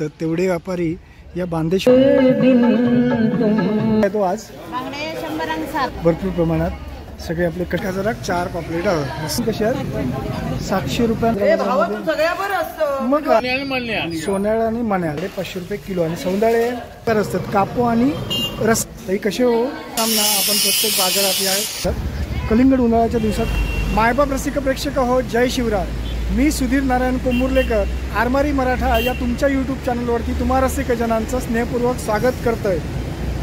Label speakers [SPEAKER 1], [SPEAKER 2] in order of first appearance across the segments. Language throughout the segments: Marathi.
[SPEAKER 1] मिळतात तेवढे व्यापारी या बांदेश्वर तो आज भरपूर प्रमाणात सगळे आपले कटाजरा 4 पापलेट आहेत कसे आहेत 700 रुपये मग सोन्याळ आणि मण्याळ 500 रुपये किलो आणि सौंदाळे तर असतात कापो आणि रस कसे हो सामना आपण प्रत्येक बाजारात या कलिंगड उन्हाळ्याच्या दिवसात मायबाप रसिक प्रेक्षक हो जय शिवराय मी सुधीर नारायण कोंबुर्लेकर आरमारी मराठा या तुमच्या यूट्यूब चॅनलवरती तुम्हा रसिक जनांचं स्नेहपूर्वक स्वागत करतोय।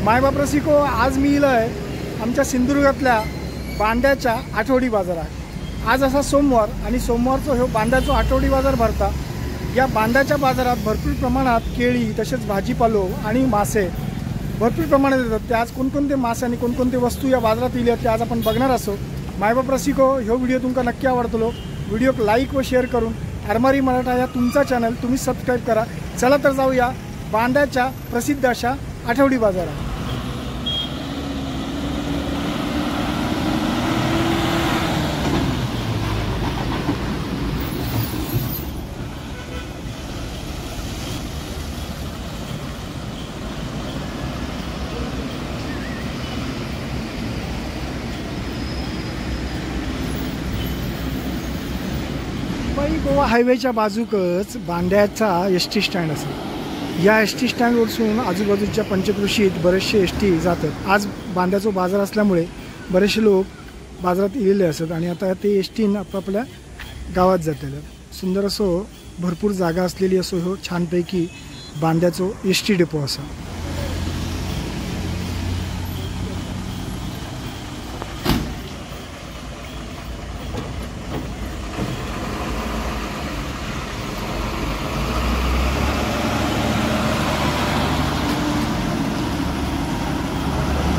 [SPEAKER 1] मायबाप रसिको आज मी इलं आहे आमच्या सिंधुदुर्गातल्या बांद्याच्या आठवडी बाजारात। आज असा सोमवार आणि सोमवारचा हो बांद्याचा आठवडी बाजार भरता। या बांद्याच्या बाजारात भरपूर प्रमाणात केळी तसेच भाजीपालो आणि मासे भरपूर प्रमाणात येतात। ते आज कोणकोणते मासे आणि कोणकोणते वस्तू या बाजारात येतात ते आज आपण बघणार असो। मायबाप रसिको ह्यो व्हिडिओ तुमका नक्की आवडतलो व्हिडिओक लाईक व शेअर करून आरमारी मराठा या तुमचा चॅनल तुम्ही सबस्क्राईब करा। चला तर जाऊया बांद्याच्या प्रसिद्ध अशा आठवडी बाजारात। गोवा हायवेच्या बाजूकच बांद्याचा एस.टी. स्टँड असेल। या एस.टी. स्टँडवरसून आजूबाजूच्या पंचक्रोशीत बरेचसे एस.टी. जातात। आज बांद्याचा बाजार असल्यामुळे बरेचसे लोक बाजारात इलेले असतात आणि आता ते एस.टी. आपापल्या गावात जातले। सुंदर असो भरपूर जागा असलेली असो हो छानपैकी बांद्याचो एस.टी. डेपो असा।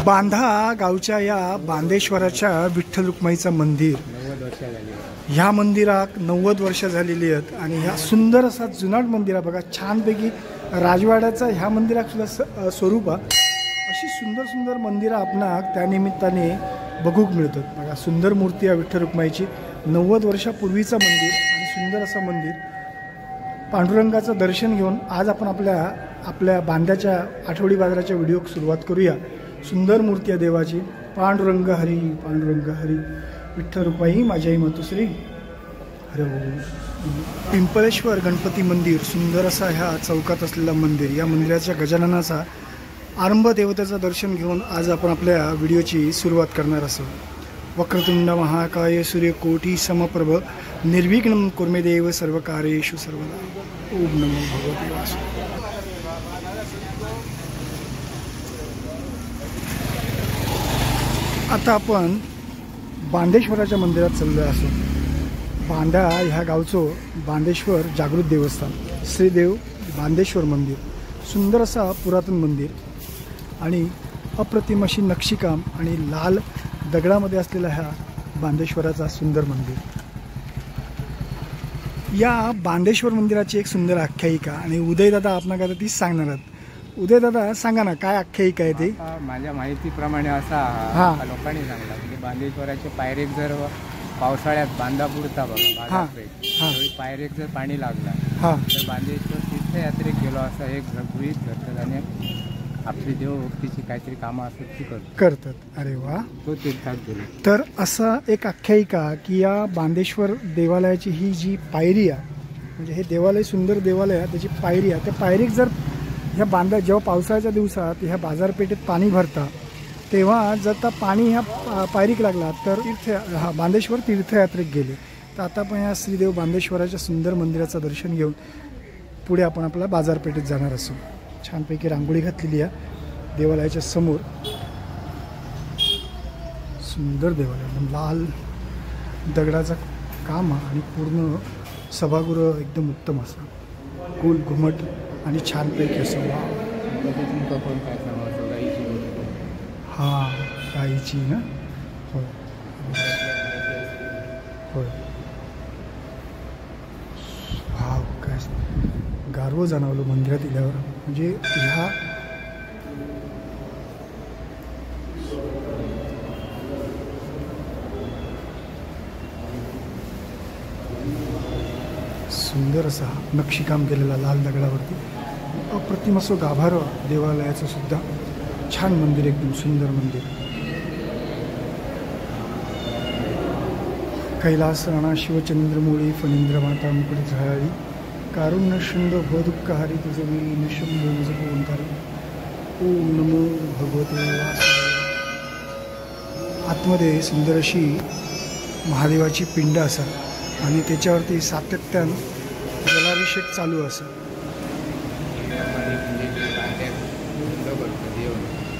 [SPEAKER 1] बांधा गावच्या या बांदेश्वराच्या विठ्ठल रुक्माईचं मंदिर
[SPEAKER 2] 90 वर्ष झाली।
[SPEAKER 1] ह्या मंदिराक 90 वर्ष झालेली आहेत आणि ह्या सुंदर असा जुनाट मंदिर आहे बघा। छानपैकी राजवाड्याचा ह्या मंदिराक सुद्धा स्वरूप अशी सुंदर सुंदर मंदिरं आपणाक त्या निमित्ताने बघूक मिळतात बघा। सुंदर मूर्ती आहे विठ्ठल रुक्माईची 90 वर्षापूर्वीचं मंदिर आणि सुंदर असं मंदिर। पांडुरंगाचं दर्शन घेऊन आज आपण आपल्या बांद्याच्या आठवडी बाजाराच्या व्हिडिओक सुरुवात करूया। सुंदर मूर्ती आहे देवाची। पांडुरंग हरी विठ्ठल रुक्माई माझ्याही मातुश्री हरे ओम। पिंपळेश्वर गणपती मंदिर सुंदर असा ह्या चौकात असलेला मंदिर। या मंदिराच्या गजाननाचा आरंभ देवतेचं दर्शन घेऊन आज आपण आपल्या व्हिडिओची सुरुवात करणार असो। वक्रतुंड महाकाय सूर्यकोटी समप्रभ निर्विघ्नं कुर्मे देव सर्वकार्येषु सर्वदा। ओम नमो भगवते वासुदेवाय। आता आपण बांदेश्वराच्या मंदिरात चाललो असो। बांदा ह्या गावचं बांदेश्वर जागृत देवस्थान श्रीदेव बांदेश्वर मंदिर सुंदर असा पुरातन मंदिर आणि अप्रतिम अशी नक्षीकाम आणि लाल दगडामध्ये असलेला ह्या बांदेश्वराचा सुंदर मंदिर। या बांदेश्वर मंदिराची एक सुंदर आख्यायिका आणि उदयदादा आपणाला आता तीच सांगणार आहेत। उदय दादा सांगा ना काय आख्यायिका आहे ती?
[SPEAKER 2] माझ्या माहितीप्रमाणे असा लोकांनी सांगला की बांदेश्वराचे पायरेक जर पावसाळ्यात बांधा बुडता बघा पायरेक जर पाणी लागला तर बांदेश्वर तीर्थयात्रेक गेलो असा एक गृहीत धरतात आणि आपली देवभक्तीची काहीतरी कामं असतात ती
[SPEAKER 1] करतात। अरे वा
[SPEAKER 2] तो तीर्थात गेलो। तर
[SPEAKER 1] असा एक आख्यायिका की या बांदेश्वर देवालयाची ही जी पायरी आहे म्हणजे हे देवालय सुंदर देवालय आहे त्याची पायरी आहे त्या पायरीक जर ह्या बांधा जेव्हा पावसाळ्याच्या दिवसात ह्या बाजारपेठेत पाणी भरता तेव्हा जर पाणी ह्या पायरीक लागला तर बांदेश्वर तीर्थयात्रेक गेले। तर आता आपण ह्या श्रीदेव बांदेश्वराच्या सुंदर मंदिराचं दर्शन घेऊन पुढे आपण आपल्या बाजारपेठेत जाणार असो। छानपैकी रांगोळी घातलेली आहे देवालयाच्या समोर। सुंदर देवालय लाल दगडाचं काम आणि पूर्ण सभागृह एकदम उत्तम असं गोल घुमट आणि छानपैकी असं। हां गाईची ना हो होय। वाव काय गारव जाणवलं मंदिरात गेल्यावर म्हणजे ह्या सुंदर असा नक्षीकाम केलेला लाल दगडावरती अप्रतिम असं गाभारं देवालयाचं सुद्धा छान मंदिर, एकदम सुंदर मंदिर. कैलास राणा शिवचंद्रमूळी फणींद्र माता मुकुट झळाळी कारुण्य शृंग भदुःखहारी तुझवी निशंभ ओंकारी ओम नमो भगवते वासुदेवाय. आतमध्ये सुंदर अशी महादेवाची पिंड असा आणि त्याच्यावरती सातत्यानं जलाभिषेक चालू असा.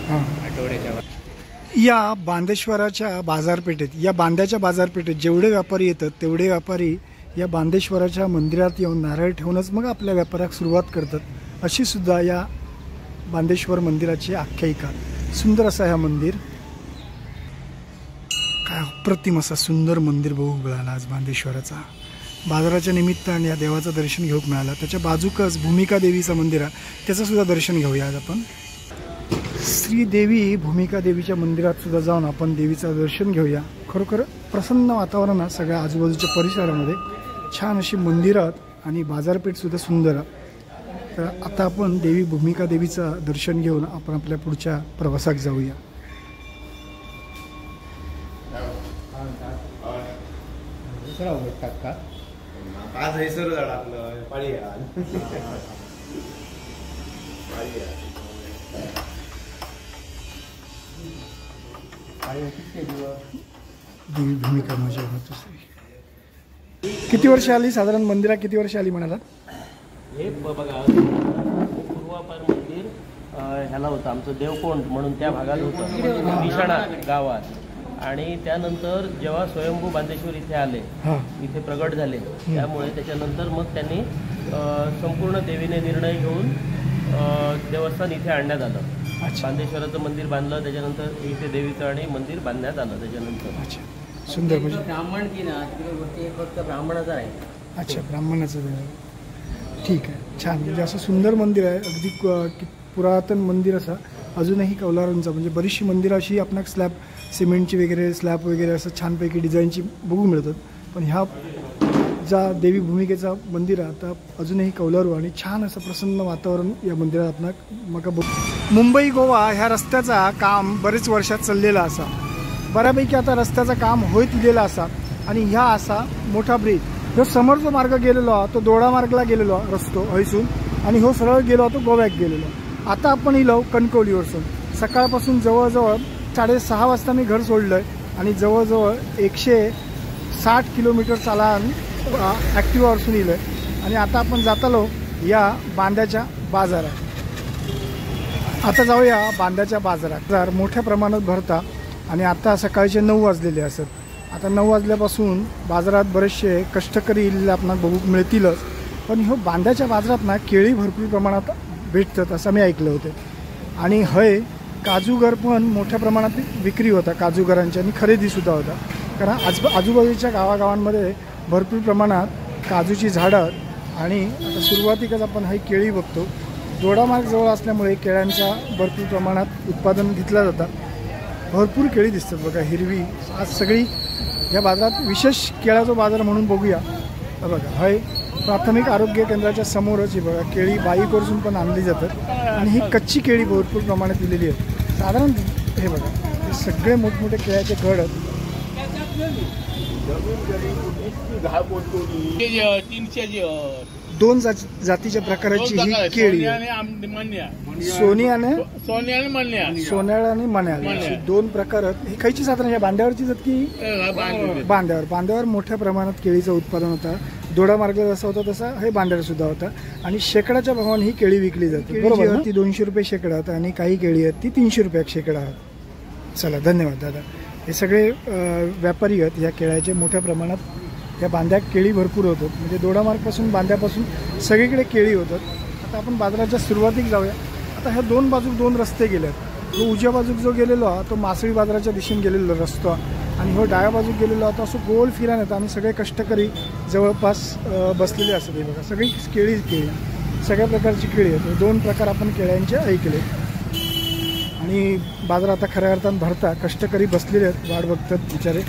[SPEAKER 1] हां, या बांदेश्वराच्या बाजारपेठेत, या बांद्याच्या बाजारपेठेत जेवढे व्यापारी येतात तेवढे व्यापारी या बांदेश्वराच्या मंदिरात येऊन नारळ ठेवूनच मग आपल्या व्यापारात सुरुवात करतात. अशी सुद्धा या बांदेश्वर मंदिराची आख्यायिका. सुंदर असं ह्या मंदिर, काय अप्रतिम असा सुंदर मंदिर बघू मिळाला आज बांदेश्वराचा. बाजाराच्या निमित्ताने या देवाचं दर्शन घेऊ मिळालं. त्याच्या बाजूकच भूमिका देवीचं मंदिर आहे, त्याचं सुद्धा दर्शन घेऊया आज आपण. श्रीदेवी भूमिका देवीच्या मंदिरात सुद्धा जाऊन आपण देवीचं दर्शन घेऊया. खरोखर प्रसन्न वातावरण आहे सगळ्या आजूबाजूच्या परिसरामध्ये. छान अशी मंदिरात आणि बाजारपेठ सुद्धा सुंदर आहे. तर आता आपण देवी भूमिका देवीचं दर्शन घेऊन आपण आपल्या पुढच्या प्रवासात जाऊया. देवी भूमिका माझ्या किती वर्ष आली साधारण मंदिरात, किती वर्ष आली म्हणाला?
[SPEAKER 3] हे बघा, पूर्वापार मंदिर ह्याला होतं आमचं देवकोंड म्हणून त्या भागात होतं विषाणा गावात. आणि त्यानंतर जेव्हा स्वयंभू बांदेश्वर इथे आले, इथे प्रगट झाले, त्यामुळे त्याच्यानंतर मग त्यांनी संपूर्ण देवीने निर्णय घेऊन देवस्थान इथे आणण्यात आलं. बांदेश्वराचं मंदिर बांधलं, त्याच्यानंतर इथे देवीचं आणि मंदिर बांधण्यात आलं त्याच्यानंतर.
[SPEAKER 1] सुंदर. म्हणजे
[SPEAKER 3] ब्राह्मण की ना ते फक्त ब्राह्मणाचं आहे.
[SPEAKER 1] अच्छा, ब्राह्मणाचं देव. ठीक आहे, छान. म्हणजे असं सुंदर मंदिर आहे, अगदी पुरातन मंदिर असं. अजूनही कौलारांचं म्हणजे बरीचशी मंदिरं अशी आपणाक स्लॅब सिमेंटची वगैरे स्लॅब वगैरे असं छानपैकी डिझाईनची बघू मिळतात. पण ह्या ज्या देवी भूमिकेचा मंदिर आहे आता अजूनही कौलारू आणि छान असं प्रसन्न वातावरण या मंदिरात आपणाक मका बघ. मुंबई गोवा ह्या रस्त्याचा काम बरेच वर्षात चाललेला असा. बऱ्यापैकी आता रस्त्याचं काम होत दिलेलं असा. आणि ह्या असा मोठा ब्रिज, ह्यो समोर जो मार्ग गेलेलो हा तो दोडा मार्गला गेलेलो रस्तो हयसून, आणि हो सरळ गेलो तो गोव्याक गेलेलो. आता आपण इलो कणकवलीवरसून. सकाळपासून जवळजवळ 6:30 वाजता मी घर सोडलंय आणि जवळजवळ 160 किलोमीटर चालान ॲक्टिवावरसून इलोय. आणि आता आपण जातालो या बांद्याच्या बाजारात. आता जाऊया बांद्याच्या बाजारात. मोठ्या प्रमाणात भरता आणि आता सकाळचे 9 वाजलेले असत. आता 9 वाजल्यापासून बाजारात बरेचसे कष्टकरी इल्ले आपणाक बघूक मिळतीलच. पण ह्यो बांद्याच्या बाजारात ना केळी भरपूर प्रमाणात भेटतात असं मी ऐकलं होतं. आणि हय काजूगर पण मोठ्या प्रमाणात विक्री होता काजूगरांची, आणि खरेदीसुद्धा होता. कारण आजूबाजूच्या गावागावांमध्ये भरपूर प्रमाणात काजूची झाडं. आणि आता सुरुवातीकच आपण ही केळी बघतो. दोडामार्ग जवळ असल्यामुळे केळ्यांच्या भरपूर प्रमाणात उत्पादन घेतलं जातं. भरपूर केळी दिसतात बघा, हिरवी. आज सगळी या बाजारात विशेष केळाचा बाजार म्हणून बघूया. बघा, हय प्राथमिक आरोग्य केंद्राच्या समोरच ही बघा केळी बाईकवरून पण आणली जातात. आणि ही कच्ची केळी भरपूर प्रमाणात दिलेली आहेत. साधारण हे बघा, हे सगळे मोठमोठे केळ्याचे घड आहेत. दोन जातीच्या प्रकाराची ही केळी सोनी आणि सोन्याळ आणि मन्याळ दोन प्रकार आहेत. ही खायची साधारण या बांध्यावरची जात की बांध्यावर मोठ्या प्रमाणात केळीचं उत्पादन होतं. दोडा मार्ग जसा होता तसा हे बांध्यावर सुद्धा होता. आणि शेकडाच्या भावाने ही केळी विकली जाते. बरोबर, ती 200 रुपये शेकडा आहेत आणि काही केळी आहेत ती 300 रुपये शेकडा आहेत. चला, धन्यवाद दादा. हे सगळे व्यापारी आहेत या केळ्याचे. मोठ्या प्रमाणात या बांध्यात केळी भरपूर होतात. म्हणजे दोडामार्गपासून बांध्यापासून सगळीकडे केळी होतात. आता आपण बाजाराच्या सुरुवातीक जाऊया. आता ह्या दोन बाजूक 2 रस्ते गेले आहेत. तो उजव्या बाजूक जो गेलेलो हा तो मासळी बाजाराच्या दिशेने गेलेलो रस्तो, आणि हो डाव्या बाजूक गेलेलो हा तो असं गोल फिरान येतं. आणि सगळे कष्टकरी जवळपास बसलेले असतात. हे बघा, सगळी केळी सगळ्या प्रकारची केळी आहेत. 2 प्रकार आपण केळ्यांचे ऐकले. आणि बाजार आता खऱ्या अर्थानं भरता कष्टकरी बसलेले आहेत, वाट बघतात बिचारे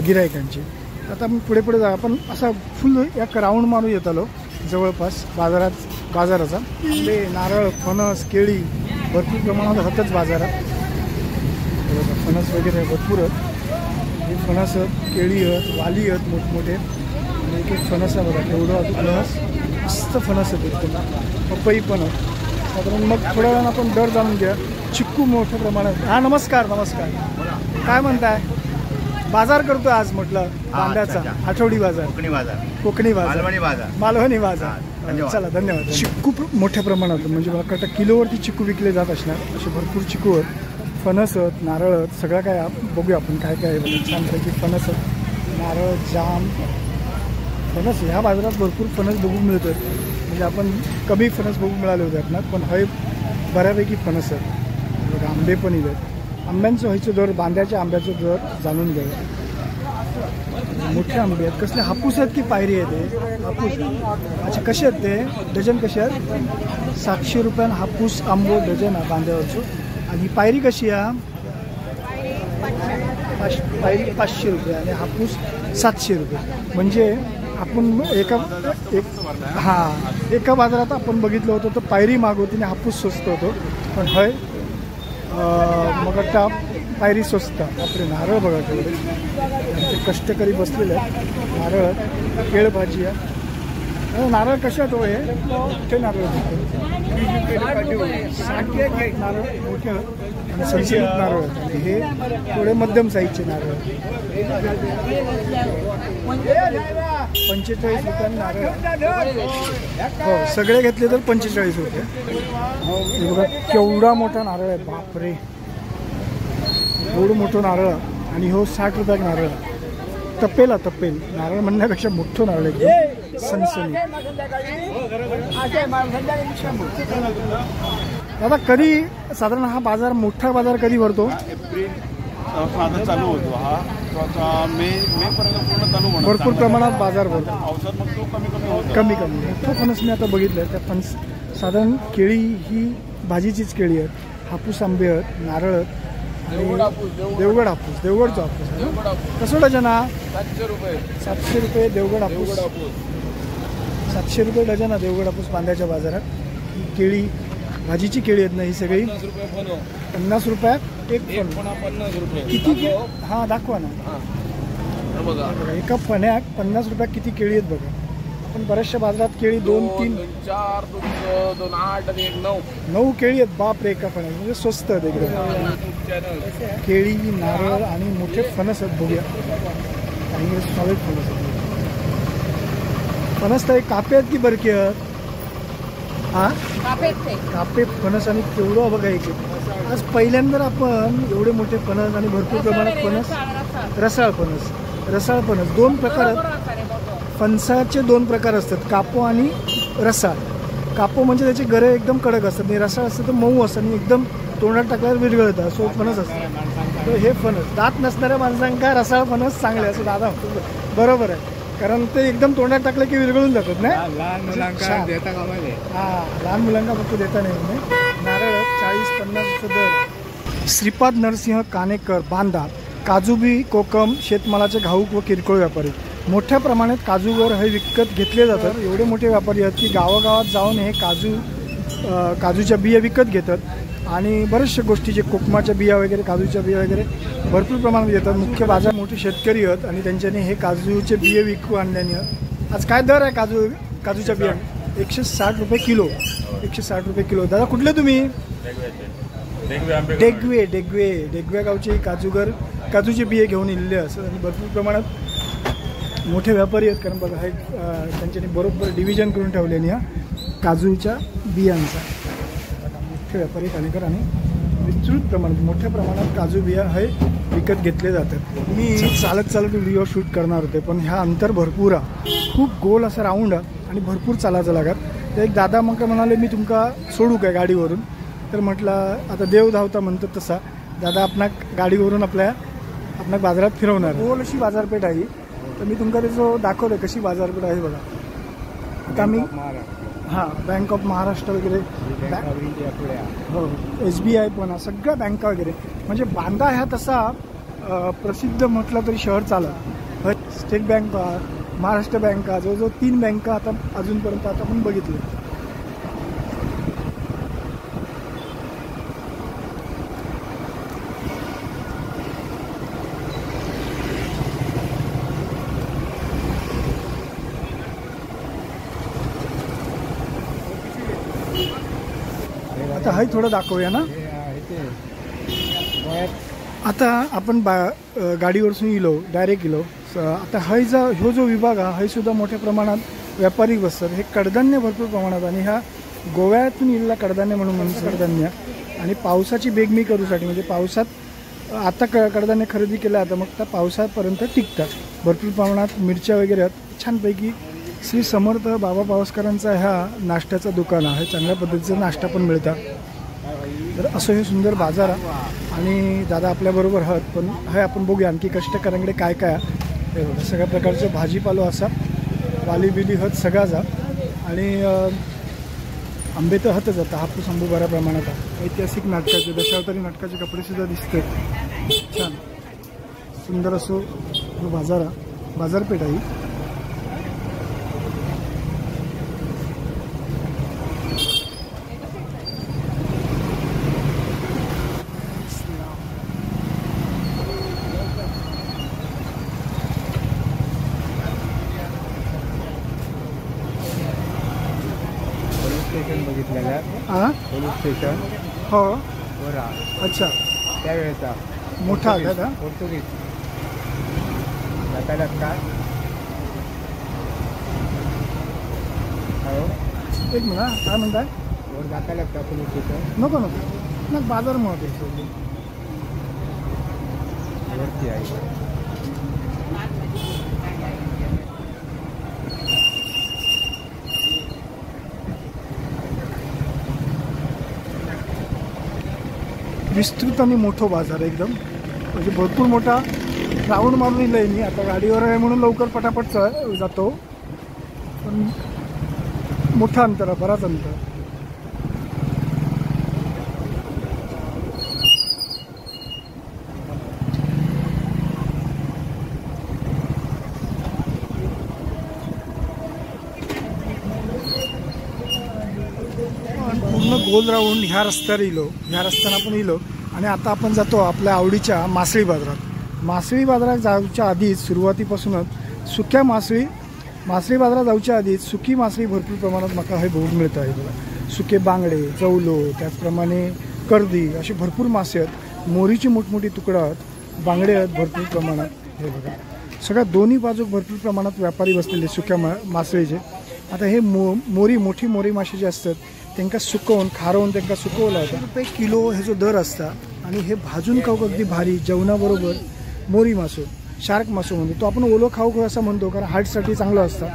[SPEAKER 1] गिरायकांची. आता आपण पुढे जा. आपण असा फुल या राऊंड मारून येत आलो जवळपास बाजारात. बाजाराचा. आंबे, नारळ, फणस, केळी भरपूर प्रमाणात होतच बाजारात. फणस वगैरे भरपूर आहेत. हे फणस आहेत, केळी आहेत, वाली आहेत मोठमोठे. आणि एक एक फणस आहे बघा एवढं फणस, मस्त फणस आहेत एकदम. पपई पण आहेत साधारण. मग थोड्या वेळानं आपण दर जाणून घ्या. चिक्कू मोठ्या प्रमाणात. हा नमस्कार नमस्कार. काय म्हणताय? बाजार करतोय आज म्हटलं कांद्याचा आठवडी बाजार. कोकणी बाजार मालवणी बाजार. चला धन्यवाद. चिक्कू मोठ्या प्रमाणात म्हणजे मला वाटतं किलोवरती चिक्कू विकले जात असणार. असे भरपूर चिक्कू आहेत, फणस आहेत, नारळ आहेत. सगळं काय बघूया आपण काय काय आहे. छानपैकी फणस आहेत, नारळ, जाम, फणस. ह्या बाजारात भरपूर फणस बघू मिळतात. म्हणजे आपण कमी फणस बघू मिळाले होते आपणात, पण हे बऱ्यापैकी फणस आहेत. आंबे पण आहेत. आंब्यांचं व्हायचं दर, बांद्याच्या आंब्याचं दर जाणून घ्या. मोठे आंबे आहेत. कसले हापूस आहेत की पायरी आहेत? हापूस. अच्छा कसे आहेत ते डझन? कसे आहेत? 700 रुपयानं हापूस आंबो डझन आहे बांद्यावरचं. आणि पायरी कशी आहे? पायरी 500 रुपये आणि हापूस 700 रुपये. म्हणजे आपण एका बाजारात आपण बघितलं होतं तर पायरी महाग होती आणि हापूस स्वस्त होतो. पण हय मग आता पायरी स्वस्त. आपले नारळ बघा तेवढे ते कष्टकरी बसलेले आहेत. नारळ, केळ भाजी आहे. नारळ कशात हो? हे मोठे नारळ 60 नारळ मोठे आणि संसर्गित नारळ आहेत. आणि हे थोडे मध्यम साईजचे नारळ. 45 रुपयांनी नारळ. हो सगळे घेतले तर 45 रुपये. हे बघा केवढा मोठा नारळ आहे. बापरे एवढं मोठं नारळ. आणि हो 60 रुपयात नारळ. तपेल नारळ म्हणण्यापेक्षा मोठं नारळ एकदम सनसनी. दादा कधी साधारण हा बाजार मोठा बाजार कधी भरतो?
[SPEAKER 4] चालू होतो हा मे पर्यंत पूर्ण चालू होणार.
[SPEAKER 1] भरपूर प्रमाणात बाजार भरतो.
[SPEAKER 4] औषध मग तो
[SPEAKER 1] कमी मोठा फणस मी आता बघितलं. त्या फणस साधारण केळी ही भाजीचीच केळी आहेत. हापूस आंबे आहेत, नारळ आहेत. देवगड हापूस, देवगडचा हापूस कसं डझन हा? 700 रुपये देवगड हापूस. 700 रुपये डझन हा देवगड हापूस बांद्याच्या बाजारात. ही केळी भाजीची केळी आहेत ना ही सगळी. 50 रुपयात एक फण. किती? हां दाखवा ना. एका फण्यात 50 रुपयात किती केळी आहेत बघा. पण बऱ्याचशा बाजारात केळी 2, 3, 4, 2, 8 आणि 9 केळी आहेत. बाप रे एका फण्यात. म्हणजे स्वस्त आहेत एकदम. केळी, नारळ आणि मोठे फणस आहेत. बघूया काही सॉलिड फणस आहेत. फणस तर कापे आहेत की बरकी आहेत? हा कापे फणस. आणि केवढं बघा एक. आज पहिल्यांदा आपण एवढे मोठे फणस आणि भरपूर प्रमाणात फणस. रसाळ फणस 2 प्रकार आहेत. फणसाचे 2 प्रकार असतात, कापो आणि रसाळ. कापो म्हणजे त्याचे गरे एकदम कडक असतात आणि रसाळ असतं तर मऊ असतं आणि एकदम तोंडात टाकल्यावर विरघळतं. असो फणस असतं. तर हे फणस दात नसणाऱ्या माणसांका रसाळ फणस चांगले असं दादा बरोबर आहे. कारण ते एकदम तोंडात टाकलं की विरघळून जातात ना.
[SPEAKER 2] लहान मुलांना देता कामाले.
[SPEAKER 1] लहान मुलांना फक्त देता नाही. नारळ 40-50 दर. श्रीपाद नरसिंह कानेकर बांदा. काजूबी कोकम शेतमालाचे घाऊक व किरकोळ व्यापारी. मोठ्या प्रमाणात काजूवर हे विकत घेतले जातात. एवढे मोठे व्यापारी आहेत की गावागावात जाऊन हे काजूच्या बिया विकत घेतात. आणि बऱ्याचशा गोष्टी जे कोकमाच्या बिया वगैरे, काजूच्या बिया वगैरे भरपूर प्रमाणात येतात. मुख्य बाजार मोठे शेतकरी आहेत आणि त्यांच्याने हे काजूचे बिये विकू आणल्याने. आज काय दर आहे काजूच्या बिया? 160 रुपये किलो. 160 रुपये किलो. दादा कुठले तुम्ही? डेगवे गावचे काजूचे बिये घेऊन इल्ले असं. आणि भरपूर प्रमाणात मोठे व्यापारी आहेत. कारण बघा हे त्यांच्यानी बरोबर डिव्हिजन करून ठेवल्याने ह्या काजूच्या बियांचा. मोठे व्यापारी कानेकर आणि विस्तृत प्रमाणात मोठ्या प्रमाणात काजू बिया हे विकत घेतले जातात. मी चालत व्हिडिओ शूट करणार होते पण ह्या अंतर भरपूर आहे. खूप गोल असं राऊंड आहे आणि भरपूर चालायचं लागत. तर एक दादा मग म्हणाले मी तुमका सोडू काय गाडीवरून? तर म्हटलं आता देव धावता म्हणतात तसा दादा आपणा गाडीवरून आपल्या बाजारात फिरवणार. गोल अशी बाजारपेठ आहे. तर मी तुमका त्याचं दाखवलं कशी बाजारपेठ आहे बघा. आता मी बँक ऑफ महाराष्ट्र वगैरे, हो SBI पण सगळ्या बँका वगैरे. म्हणजे बांदा ह्या तसा प्रसिद्ध म्हटलं तरी शहर चालत. स्टेट बँक, महाराष्ट्र बँका, जवळजवळ 3 बँका आता अजूनपर्यंत आता आपण बघितलं. आता हाय थोडं दाखवूया ना. आता आपण गाडीवरसून इलो डायरेक्ट इलो. आता हाय ह्यो जो विभाग हा हाय सुद्धा मोठ्या प्रमाणात व्यापारी बसतात. हे कडधान्य भरपूर प्रमाणात आणि ह्या गोव्यातून इल्ला कडधान्य म्हणून कडधान्य आणि पावसाची बेगमी करूसाठी म्हणजे पावसात आता कडधान्य खरेदी केलं आता मग त्या पावसापर्यंत टिकतात. भरपूर प्रमाणात मिरच्या वगैरे आहेत. छानपैकी श्री समर्थ बाबा पावसकरांचा ह्या नाश्त्याचा दुकान आहे. चांगल्या पद्धतीचा नाश्ता पण मिळतात. तर असं हे सुंदर बाजार आहे आणि दादा आपल्याबरोबर आहात. पण हे आपण बघूया आणखी कष्टकऱ्यांकडे काय काय हे बघा. सगळ्या प्रकारचे भाजीपालो असा वाली बिली हत सगळा जा आणि आंबे तर हतच आता. हापूस आंबे बऱ्या प्रमाणात आहे. ऐतिहासिक नाटकाचे दशावतारी नाटकाचे कपडे सुद्धा दिसते. छान सुंदर असो बाजार बाजारपेठ आहे.
[SPEAKER 2] पोलीस स्टेशन
[SPEAKER 1] हो.
[SPEAKER 2] बरा.
[SPEAKER 1] अच्छा.
[SPEAKER 2] त्यावेळेचा
[SPEAKER 1] मोठा का
[SPEAKER 2] पोर्तुगीज जाता का.
[SPEAKER 1] एक मिनिट काय म्हणताय.
[SPEAKER 2] वर जाता लागता पोलीस स्टेशन.
[SPEAKER 1] नको नको मग बाजार मध्ये
[SPEAKER 2] वरती आहे.
[SPEAKER 1] विस्तृत आणि मोठं बाजार एकदम म्हणजे भरपूर मोठा राऊंड मारून येईल मी. आता गाडीवर आहे म्हणून लवकर पटापट जातो पण मोठा अंतर आहे बराच अंतर. पूर्ण गोल राऊंड ह्या रस्त्यावर इलो. ह्या रस्त्यानं आपण इलो आणि आता आपण जातो आपल्या आवडीच्या मासळी बाजारात. मासळी बाजारात जाऊच्या आधीच सुरुवातीपासूनच सुक्या मासळी बाजारात जाऊच्या आधीच सुकी मासळी भरपूर प्रमाणात माका हे बघून मिळत आहे. बघा सुके बांगडे जवलो त्याचप्रमाणे कर्दी असे भरपूर मासे आहेत. मोरीची मोठमोठी तुकडं आहेत. बांगडे आहेत भरपूर प्रमाणात. हे बघा सगळ्या दोन्ही बाजूक भरपूर प्रमाणात व्यापारी बसलेले सुक्या मासळीचे. आता हे मोरी मोठी मोरी मासे जे असतात त्यांना सुकवून खारवून त्यांना सुकवलं होतं. रुपये किलो हे जो दर असता आणि हे भाजून खाऊ अगदी भारी जेवणाबरोबर. मोरी मासो शार्क मासो म्हणतो तो आपण ओलो खाऊ असं म्हणतो कारण हार्टसाठी चांगलं असतं.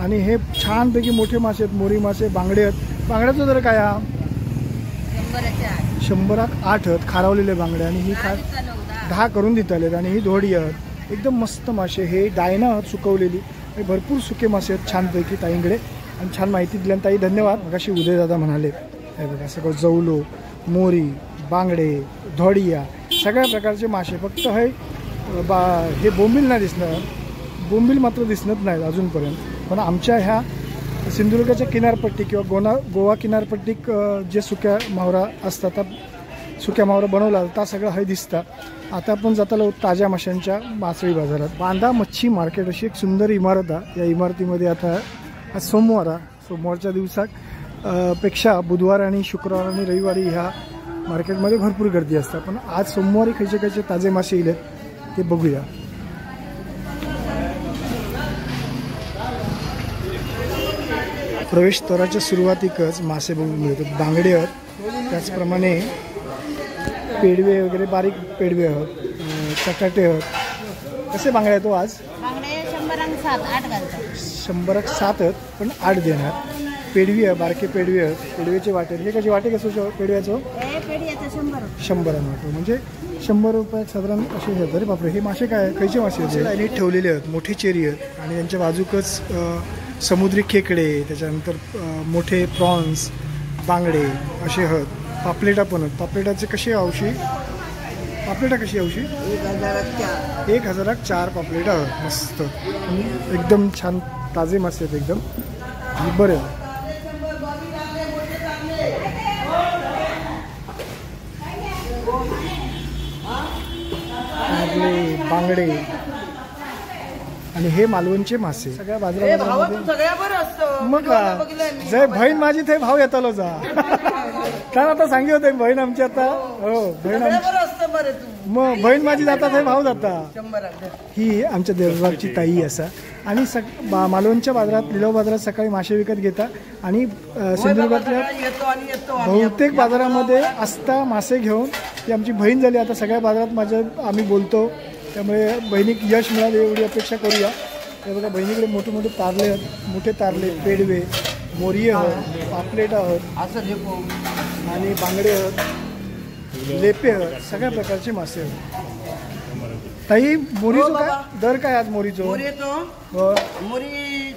[SPEAKER 1] आणि हे छानपैकी मोठे मासे आहेत. मोरी मासे बांगडे आहेत. बांगड्याचा दर काय हा 100 8 आहेत खारवलेले बांगडे आणि ही 10 करून देत आलेत. आणि ही धोडी आहेत एकदम मस्त मासे. हे डायना आहेत सुकवलेली. भरपूर सुके मासे आहेत छानपैकी ताईंकडे आणि छान माहिती दिल्यानं ताई धन्यवाद. मगाशी उदय दादा म्हणाले हे बघा सगळं जवलो मोरी बांगडे धोडिया सगळ्या प्रकारचे मासे. फक्त हे बोंबील नाही दिसणार. बोंबील मात्र दिसत नाहीत अजूनपर्यंत. पण आमच्या ह्या सिंधुदुर्गाच्या किनारपट्टी किंवा गोवा किनारपट्टीक जे सुक्या मावरा असतात त्या सुक्या मावरा बनवला त्या सगळं हे दिसतं. आता आपण जातालो ताज्या माशांच्या मासळी बाजारात. बांधा मच्छी मार्केट अशी एक सुंदर इमारत आहे. या इमारतीमध्ये आता आज सोमवारच्या दिवसात पेक्षा बुधवार आणि शुक्रवार आणि रविवारी ह्या मार्केटमध्ये भरपूर गर्दी असते. पण आज सोमवारी खयचे ताजे मासे येले ते बघूया. प्रवेशद्वाराच्या सुरुवातीकच मासे बघून मिळतात. बांगडे आहेत त्याचप्रमाणे पेडवे वगैरे बारीक पेडवे आहेत. चटाटे आहेत. कसे बांगडे आहेत तो आज 100 7 आहेत पण 8 देणार. पेडवी आहे बारके पेडवे आहेत. पेडवेचे वाटे हे कसे वाटे कसं पेडव्याचं 100 वाटो म्हणजे 100 रुपये साधारण असे आहेत. अरे बापरे हे मासे काय खयचे मासे आहेत. लाईनीत ठेवलेले आहेत. मोठी चेरी आहेत आणि त्यांच्या बाजूकच समुद्री खेकडे त्याच्यानंतर मोठे प्रॉन्स बांगडे असे आहेत. पापलेटा पण आहेत. पापलेटाचे कसे औशी पापलेटा कशी औशी 1004 पापलेटा आहेत. मस्त एकदम छान ताजे मासे आहेत एकदम बरे. बांगडे आणि हे मालवणचे मासे सगळ्या बाजारामध्ये. मग जय बहीण माझी ते भाव येतालो जा तर आता सांगी होते बहीण आमची आता हो बहीण मग बहीण माझी जातात हे भाऊ जाता ही आमच्या देवबागची ताई असा आणि मालवणच्या बाजारात लिलाव बाजारात सकाळी मासे विकत घेता आणि सिंधुदुर्गातल्या बहुतेक बाजारामध्ये असता मासे घेऊन ती आमची बहीण झाली. आता सगळ्या बाजारात आम्ही बोलतो त्यामुळे बहिणीक यश मिळावे एवढी अपेक्षा करूया. हे बघा बहिणीकडे मोठे मोठे तारले आहेत, मोठे तारले, पेडवे, मोरिये आहेत, पापलेट आहेत आणि बांगडे आहेत, लेपे आहेत, सगळ्या प्रकारचे मासे आहेत. ताई मोरीचो काय दर काय आज मोरीचो?
[SPEAKER 5] मोरी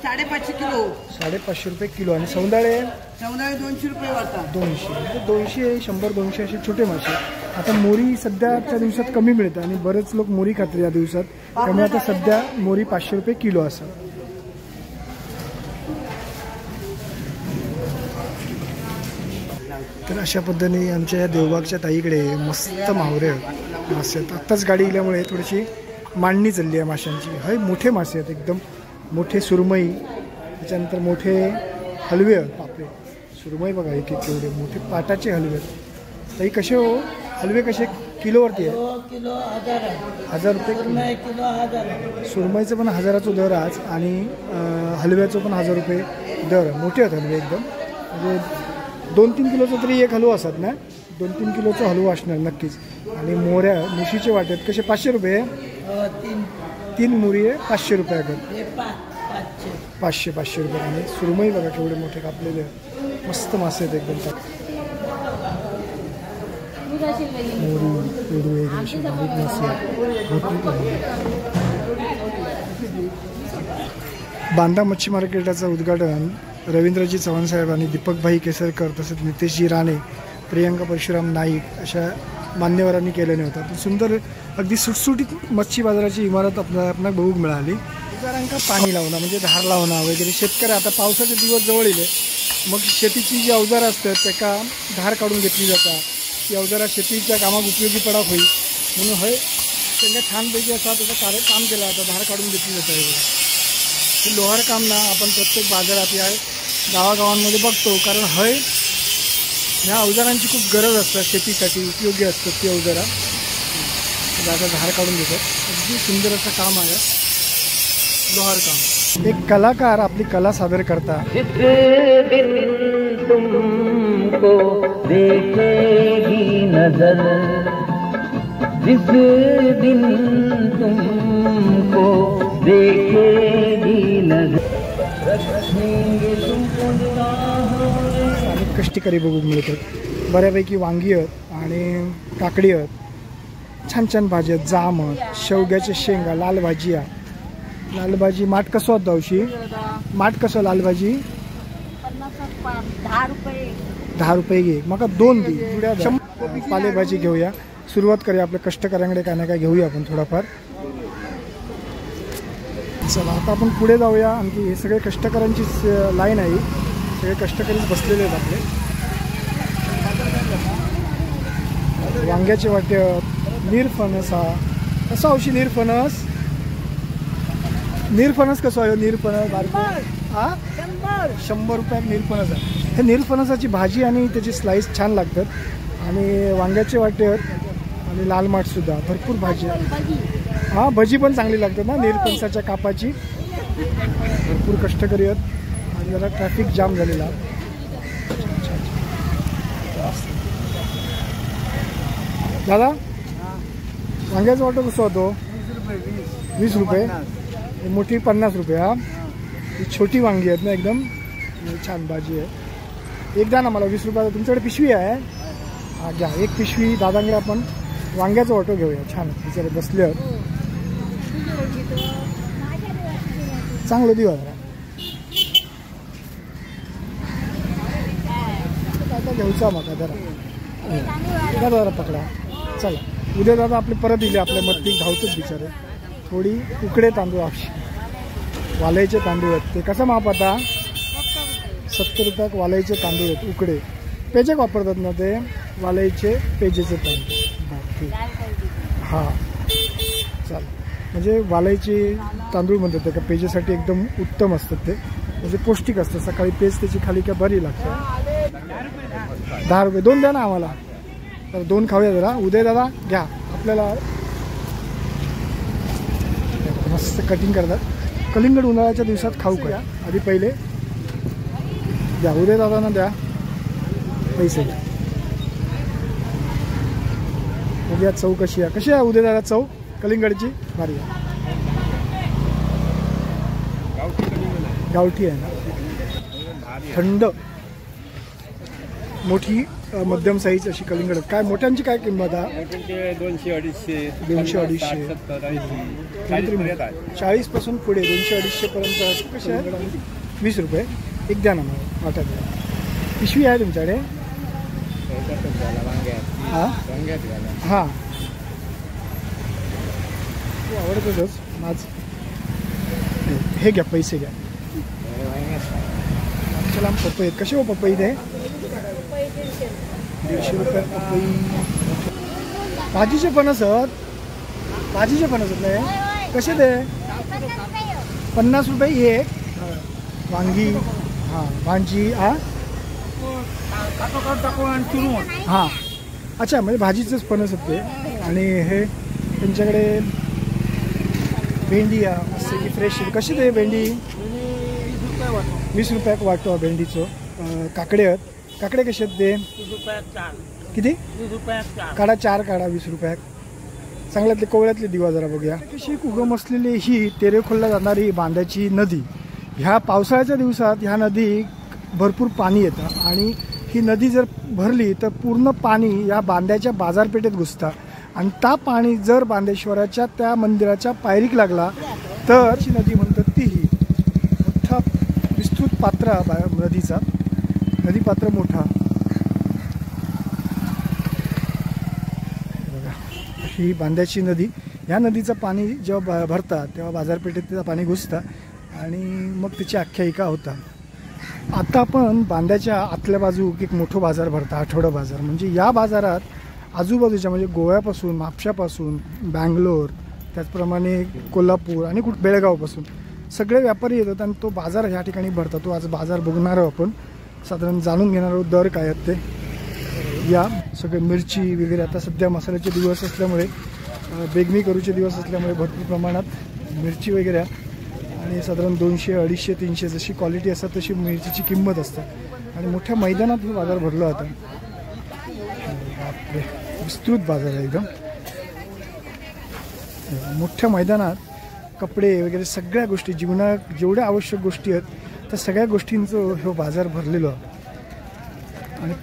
[SPEAKER 5] 550 किलो.
[SPEAKER 1] 550 रुपये किलो. आणि सौंदाळे?
[SPEAKER 5] सौंदाळे 200 रुपये वाटतात.
[SPEAKER 1] 200 200 100-200 असे छोटे मासे. आता मोरी सध्याच्या दिवसात कमी मिळतं आणि बरेच लोक मोरी खातात या दिवसात, त्यामुळे आता सध्या मोरी 500 रुपये किलो असं. तर अशा पद्धतीने आमच्या या देवबागच्या ताईकडे मस्त मावरे मासे आहेत. आत्ताच गाडी गेल्यामुळे थोडीशी मांडणी चालली आहे माशांची. हे मोठे मासे आहेत, एकदम मोठे सुरमई, त्याच्यानंतर मोठे हलवे आहेत. बापरे सुरमई बघा एक एक एवढे मोठे पाटाचे हलवे आहेत. ताई कसे हो हलवे कसे किलोवरती आहे? 1000 रुपये किलो. सुरमईचं पण 1000चा दर आज आणि हलव्याचं पण 1000 रुपये दर. मोठे आहेत हलवे एकदम, म्हणजे 2-3 किलोचा तरी एक हलवा असतात ना, 2-3 किलोचा हलवा असणार नक्कीच. आणि मोऱ्या मुशीचे वाटेत कसे 500 रुपये? 3 मोरी आहे 500 रुपयाकडे. 500 रुपये. आणि सुरमई बघा केवढे मोठे कापलेले मस्त मासे आहेत एकदम. मोरी पेडवे असे बारीक मासे. बांदा मच्छी मार्केटाचं उद्घाटन रवींद्रजी चव्हाण साहेब आणि दीपकभाई केसरकर तसेच नितेशजी राणे, प्रियंका परशुराम नाईक अशा मान्यवरांनी केल्याने होता. सुंदर अगदी सुटसुटीत मच्छी बाजाराची इमारत आपल्याला बघूक मिळाली. शेतकऱ्यांका पाणी लावणं म्हणजे धार लावणं वगैरे. शेतकरी आता पावसाचे दिवस जवळ येले, मग शेतीची जी अवजारं असतात त्याका धार काढून घेतली जातात. ती अवजारा शेतीच्या कामात उपयोगी पडा होईल म्हणून हय त्यांना छानपैकी असा त्याचं काम केलं आता धार काढून घेतली जात आहे. हे लोहार काम ना आपण प्रत्येक बाजारात या गावागावांमध्ये बघतो, कारण हय ह्या अवजारांची खूप गरज असतात, शेतीसाठी उपयोगी असतात ती अवजारा. आता धार काढून देतात. अगदी सुंदर असं काम आहे लोहार काम. एक कलाकार आपली कला सादर करता.
[SPEAKER 6] जिस दिन तुमको देखेगी नजर.
[SPEAKER 1] स्थानिक कष्टकरी बघूक मिळतात. बऱ्यापैकी वांगी आहेत आणि काकडी आहेत, छान छान भाजी आहेत, जाम आहेत, शेवग्याचे शेंगा, लाल भाजी आहे. लाल भाजी माठ कसं होतं औशी? माठ कसं लाल भाजी? 10 रुपये घे. मग 2 दे. पालेभाजी घेऊया. सुरुवात करूया आपल्या कष्टकऱ्यांकडे काय ना काय घेऊया आपण थोडाफार. चला आता आपण पुढे जाऊया. आणखी हे सगळे कष्टकऱ्यांची लाईन आहे, सगळे कष्टकरीच बसलेले आहेत आपले. वांग्याचे वाटे, निरफणस हा कसा औषधी निरफणस? निरफणस कसं आहे? निरफणस हा 100 रुपयात निरफणस आहे. हे निरफणसाची भाजी आणि त्याची स्लाईस छान लागतात. आणि वांग्याचे वाटे आणि लाल माठसुद्धा भरपूर भाजी आहे. हां भजी पण चांगली लागतात ना निरफणसाच्या कापाची. भरपूर कष्टकरी आहेत आणि जरा ट्रॅफिक जाम झालेला. दादा वांग्याचा वाटो कसं होतो? 20 रुपये. मोठी 50 रुपये. हा ही छोटी वांगी आहेत ना एकदम छान भाजी आहे. एकदा ना मला 20 रुपयाला. तुमच्याकडे पिशवी आहे? हा घ्या एक पिशवी. दादांकडे आपण वांग्याचा ऑटो घेऊया. छान बिचारे बसले आहेत. चांगलं दिवा आता घ्यायचा मग जरा जरा पकडा. चला उद्या दादा आपले परत दिले आपल्या मत्ती धावतच बिचारे. थोडी उकडे तांदूळ वालायचे तांदूळ आहेत. ते कसं माप आता? 70 रुपयात वालायचे तांदूळ आहेत उकडे. पेजे वापरतात ना ते वालायचे पेजेचे तांदूळ. हां चाल म्हणजे वालायचे तांदूळ म्हणतात ते का पेजेसाठी एकदम उत्तम असतात. ते म्हणजे पौष्टिक असतं. सकाळी पेज त्याची खाली काय बरी लागते. 10 रुपये. 2 द्या ना आम्हाला. तर 2 खाऊया जरा. उदय दादा घ्या. आपल्याला मस्त कटिंग करतात. कलिंगड उन्हाळ्याच्या दिवसात खाऊ का? आधी पहिले द्या. उदय दादांना द्या पैसे. बघूया चव कशी आहे. कशी आहे उदय दादा चव कलिंगडची? भारी आहे. गावठी आहे ना. थंड मोठी मध्यम साईज अशी कलिंगड. काय मोठ्यांची काय किंमत आहे? 200-250 40 पासून पुढे 200-250 पर्यंत. कसे आहे? 20 रुपये. एक द्या ना मग वाटत. पिशवी आहे तुमच्याकडे? हां हां आवडतच माझ. हे घ्या पैसे घ्या. चला पपई आहेत. कसे हो पपई ते? 150 रुपये पपई. भाजीचे फणस आहेत. भाजीचे फणस आहेत नाही कसे ते? 50 रुपये एक. वांगी हां भाजी हां हां अच्छा म्हणजे भाजीचेच फणस आहेत ते. आणि हे त्यांच्याकडे भेंडी आहे मस्त की फ्रेश. कशी ते भेंडी? 20 रुपयाक वाटतो भेंडीचं. काकडे आहेत. काकडे कसे आहेत ते? किती? काढा 4 काढा 20 रुपयाक. चांगल्यातले कोवळ्यातले दिवा जरा बघूया. कशी उगम असलेली ही तेरेखोलला जाणारी बांद्याची नदी. ह्या पावसाळ्याच्या दिवसात ह्या नदी भरपूर पाणी येतं आणि ही नदी जर भरली तर पूर्ण पाणी या बांद्याच्या बाजारपेठेत घुसतं. आणि त्या पाणी जर बांदेश्वराच्या त्या मंदिराच्या पायरीक लागला तर ही नदी म्हणतात ती ही मोठा विस्तृत पात्र नदीचा. नदी पात्र मोठा बघा. ही बांद्याची नदी. ह्या नदीचं पाणी जेव्हा भरतात तेव्हा बाजारपेठेत त्याचं पाणी घुसतं आणि मग त्याची आख्यायिका होता. आता आपण बांद्याच्या आतल्या बाजू एक मोठं बाजार भरता आठवडा बाजार. म्हणजे या बाजारात आजूबाजूच्या म्हणजे गोव्यापासून म्हापशापासून बँगलोर त्याचप्रमाणे कोल्हापूर आणि बेळगावपासून सगळे व्यापारी येतात आणि तो बाजार ह्या ठिकाणी भरतात. तो आज बाजार बघणार आहोत आपण. साधारण जाणून घेणार आहोत दर काय आहेत ते. या सगळे मिरची वगैरे आता सध्या मसाल्याचे दिवस असल्यामुळे बेगमी करूचे दिवस असल्यामुळे भरपूर प्रमाणात मिरची वगैरे आणि साधारण 200, 250, 300 जशी क्वालिटी असतात तशी मिरचीची किंमत असते. आणि मोठ्या मैदानात बाजार भरला होता. विस्तृत बाजार आहे एकदम. मोठ्या मैदानात कपडे वगैरे सगळ्या गोष्टी जीवनात जेवढ्या आवश्यक गोष्टी आहेत त्या सगळ्या गोष्टींचं हे बाजार भरलेलं. आणि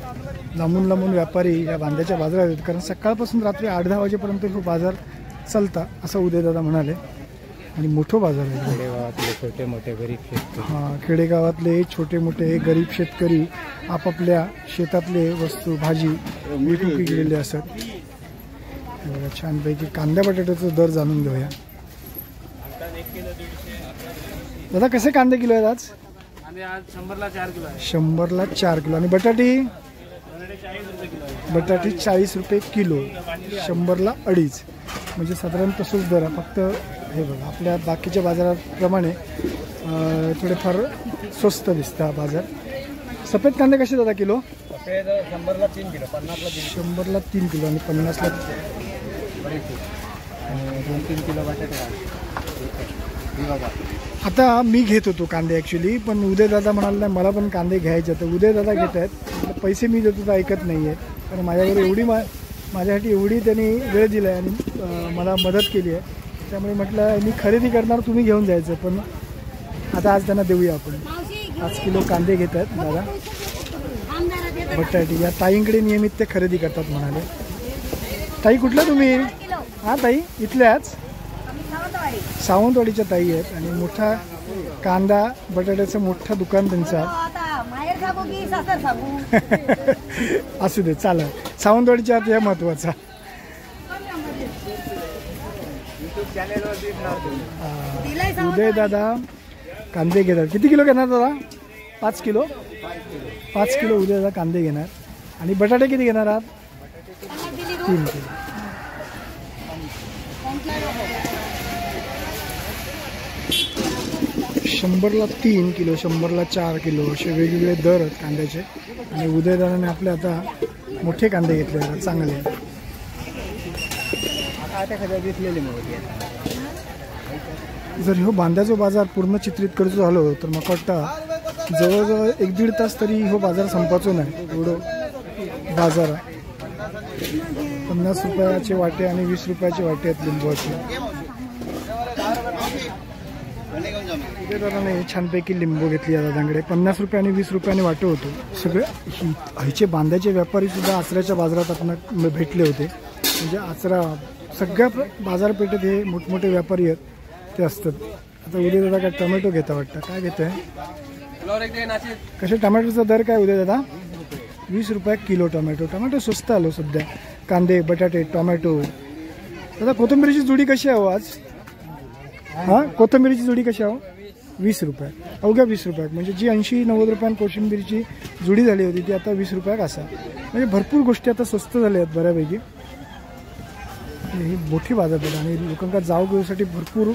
[SPEAKER 1] लांबून लांबून व्यापारी या बांद्याच्या बाजारात आहेत कारण सकाळपासून रात्री 8-10 वाजेपर्यंत हे बाजार चालता असं उदयदादा म्हणाले. आणि मोठं बाजार आहे.
[SPEAKER 2] खेडेगावातले छोटे मोठे गरीब शेतकरी.
[SPEAKER 1] हां खेडेगावातले छोटे मोठे गरीब शेतकरी आपापल्या शेतातले वस्तू भाजी विकून गेलेले असतात. छानपैकी कांद्या बटाट्याचा दर जाणून घेऊया. दादा कसे कांदे किलो आहेत आज?
[SPEAKER 3] 100ला 4 किलो आहे.
[SPEAKER 1] 100ला 4 किलो. आणि बटाटी? बटाटी 40 रुपये किलो. 100ला 2.5 म्हणजे साधारण तसंच दर आहे. फक्त हे बघा आपल्या बाकीच्या बाजाराप्रमाणे थोडेफार स्वस्त दिसतं बाजार. सफेद कांदे कसे दादा किलो?
[SPEAKER 2] सफेद 100ला 3 किलो. 50ला
[SPEAKER 1] 100ला 3 किलो आणि 50ला
[SPEAKER 2] 2-3 किलो बटाटे.
[SPEAKER 1] आता मी घेत होतो कांदे ॲक्च्युली पण उदयदादा म्हणाला नाही मला पण कांदे घ्यायचे. तर उदयदादा घेत आहेत. पैसे मी देतो तर ऐकत नाही आहे कारण माझ्याकडे एवढी माझ्यासाठी एवढी त्यांनी वेळ दिला आहे आणि मला मदत केली आहे. त्यामुळे म्हटलं मी खरेदी करणार तुम्ही घेऊन जायचं. पण आता आज त्यांना देऊया आपण. 5 किलो कांदे घेत आहेत दादा. बटाटे या ताईंकडे नियमित ते खरेदी करतात म्हणाले. ताई कुठल्या तुम्ही? हां ताई इथल्याच सावंतवाडीच्या ताई आहेत. आणि मोठा कांदा बटाट्याचं मोठं दुकान त्यांचं. असू दे चालेल. सावंतवाडीच्या आत या महत्वाचा. उदय दादा कांदे घेणार. किती किलो घेणार दादा? 5 किलो. 5 किलो उदय दादा कांदे घेणार. आणि बटाटे किती घेणार आहात? 3 किलो. 100ला 3 किलो, 100ला 4 किलो असे वेगवेगळे दर आहेत कांद्याचे. आणि उदयदाराने आपले आता मोठे कांदे घेतले आहेत चांगले. जर हो बांद्याचा बाजार पूर्ण चित्रित करतो झालो तर म्हाका वाटतं जवळजवळ 1-1.5 तास तरी हो बाजार संपाचो नाही. एवढं बाजार आहे. 50 रुपयाचे वाटे आणि 20 रुपयाचे वाटे आहेत लिंबूचे. उदयदाराने छानपैकी लिंबू घेतली दादांकडे. 50 रुपये आणि 20 रुपयाने वाटे होतो. सगळे ह्याचे बांद्याचे व्यापारी सुद्धा आचऱ्याच्या बाजारात आपण भेटले होते. म्हणजे आचरा सगळ्या बाजारपेठेत हे मोठमोठे व्यापारी आहेत ते असतात. आता उदयदादा काय टोमॅटो घेता वाटतं. काय घेत आहे कसे टोमॅटोचा दर काय उदयदादा? 20 रुपये किलो टोमॅटो. टोमॅटो स्वस्त आलो सध्या. कांदे, बटाटे, टोमॅटो. दादा कोथिंबीरीची जुडी कशी आहे हो आज? हां कोथिंबीरीची जुडी कशी आहे? 20 रुपये. अवघ्या 20 रुपयात. म्हणजे जी 80-90 रुपयात कोशिंबीरची जुडी झाली होती ती आता 20 रुपयात असा. म्हणजे भरपूर गोष्टी आता स्वस्त झाल्या आहेत बऱ्यापैकी. ही मोठी बाजारपेठ आणि लोकांना जाऊ घेण्यासाठी भरपूर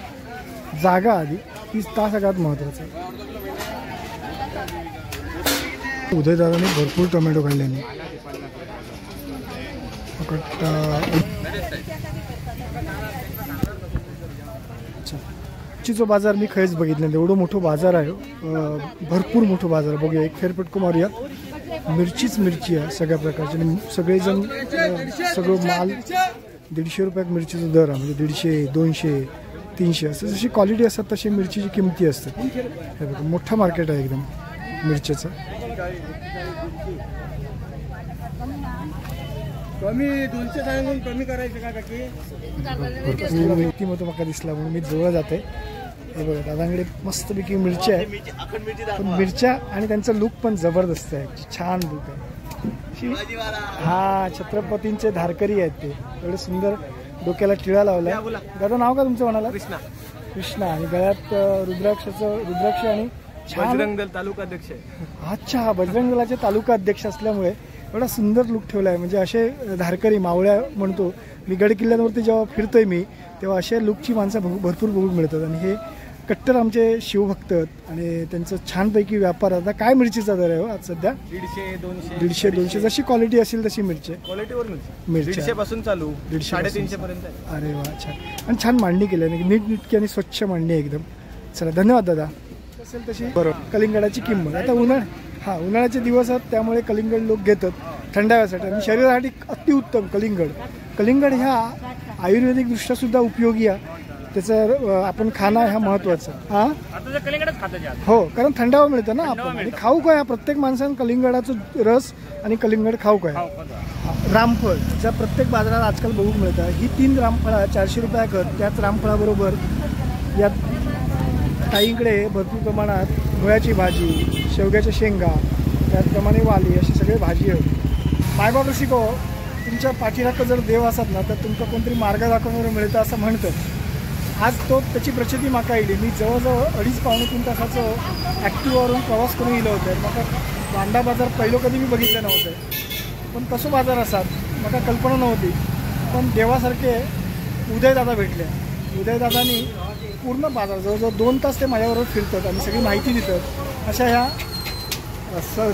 [SPEAKER 1] जागा आली ही सगळ्यात महत्त्वाचं आहे. उदयदाराने भरपूर टोमॅटो काढले. मिरचीचा बाजार मी खरंच बघितलं. एवढं मोठं बाजार आहे. भरपूर मोठं बाजार. बघूया एक फेरफटको मारूया. मिरचीच मिरची आहे सगळ्या प्रकारची. सगळेजण सगळं माल 150 रुपयात मिरचीचा दर आहे. म्हणजे 150, 200, 300 असं जशी क्वालिटी असतात तशी मिरचीची किमती असतात. हे बघा मोठं मार्केट आहे एकदम मिरचीचं.
[SPEAKER 2] कमी 200 सांगून कमी करायचं का काकी?
[SPEAKER 1] भरपूर व्यक्तिमत्व मला दिसला म्हणून मी जवळ जाते. हे बघा दादांकडे मस्तपैकी मिरच्या आहे. पण मिरच्या आणि त्यांचा लुक पण जबरदस्त आहे. छान लुक आहे. हा छत्रपतींचे धारकरी आहेत ते. एवढे सुंदर डोक्याला टिळा लावला. दादा नाव का तुमचं म्हणाला? कृष्णा. आणि गळ्यात रुद्राक्ष आणि
[SPEAKER 2] बजरंग दल तालुका अध्यक्ष.
[SPEAKER 1] अच्छा बजरंग दलाचे तालुका अध्यक्ष असल्यामुळे एवढा सुंदर लुक ठेवला आहे. म्हणजे असे धारकरी मावळ्या म्हणतो मी गड किल्ल्यांवरती जेव्हा फिरतोय मी तेव्हा अशा लुकची माणसं भरपूर बघून मिळतात. आणि हे कट्टर आमचे शिवभक्त आणि त्यांचं छानपैकी व्यापार. आता काय मिरचीचा दर आहे आज सध्या? 150-200 जशी क्वालिटी असेल तशी मिरची.
[SPEAKER 2] क्वालिटीवर
[SPEAKER 1] मिरची
[SPEAKER 2] 150 पासून चालू 350 पर्यंत.
[SPEAKER 1] अरे वा छान. आणि छान मांडणी केली आहे. नीटनेटकी आणि स्वच्छ मांडणी एकदम. चला धन्यवाद दादा. असेल तशी बरोबर. कलिंगडाची किंमत आता उन्हाळ्याचे दिवस आहेत त्यामुळे कलिंगड लोक घेतात थंडाव्यासाठी आणि शरीरासाठी अतिउत्तम. कलिंगड ह्या आयुर्वेदिक दृष्ट्या सुद्धा उपयोगी आहे. त्याचं आपण खाणं हा महत्वाचं. हा हो कारण थंडावा मिळतं ना आपण. आणि खाऊ काय प्रत्येक माणसानं कलिंगडाचं रस आणि कलिंगड खाऊ काय. रामफळ ज्या प्रत्येक बाजारात आजकाल बघून मिळतं. ही 3 रामफळं 400 रुपया कर. त्याच रामफळाबरोबर यात ताईंकडे भरपूर प्रमाणात मुळ्याची भाजी, शेवग्याच्या शेंगा, त्याचप्रमाणे वाली अशी सगळे भाजी आहेत. मायबाप शिको तुमच्या पाठीराखं जर देव असतात ना तर तुमचा कोणतरी मार्ग दाखवणारं मिळतं असं म्हणतं. आज त्याची प्रचिती म्हाका येयली. मी जवळजवळ 2.5-3 तासाचं ॲक्टिवावरून प्रवास करून येयलो होतो. म्हाका बांदा बाजार पहिलो कधी मी बघितलं नव्हतं. पण कसो बाजार असतात म्हाका कल्पना नव्हती. पण देवासारखे उदयदादा भेटले. उदयदादांनी पूर्ण बाजार जवळजवळ 2 तास ते माझ्याबरोबर फिरतात आणि सगळी माहिती देतात. अशा ह्या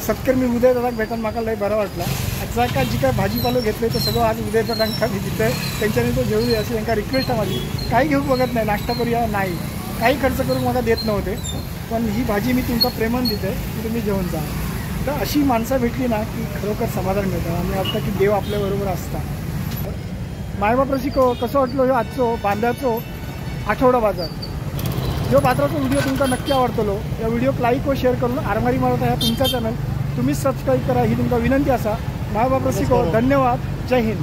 [SPEAKER 1] सत्कर्मी उदयदादाक भेटून म्हाका लय बरं वाटला. आजचा काय जी काय भाजीपालो घेतले ते सगळं आज उदयदादांका मी दितंय. त्यांच्यानी तो घेऊ अशी त्यांना रिक्वेस्ट आहे माझी. काही घेऊ बघत नाही. नाश्ता करूया नाही. काही खर्च करून मला देत नव्हते. पण ही भाजी मी तुमका प्रेमान दिते की तुम्ही घेऊन जा. तर अशी माणसं भेटली ना की खरोखर समाधान मिळतं. आणि वाटतं की देव आपल्याबरोबर असतात. मायबाप रसिको कसं वाटलं ह्यो आजचो बांद्याचो आठवडा बाजार. जो बाजाराचा व्हिडिओ तुमका नक्की आवडतलो. या व्हिडिओक लाईक व शेअर करून आरमारी मारत आहे तुमचा चॅनल तुम्हीच सबस्क्राईब करा ही तुमका विनंती असा. मायबाप रसिको धन्यवाद. जय हिंद.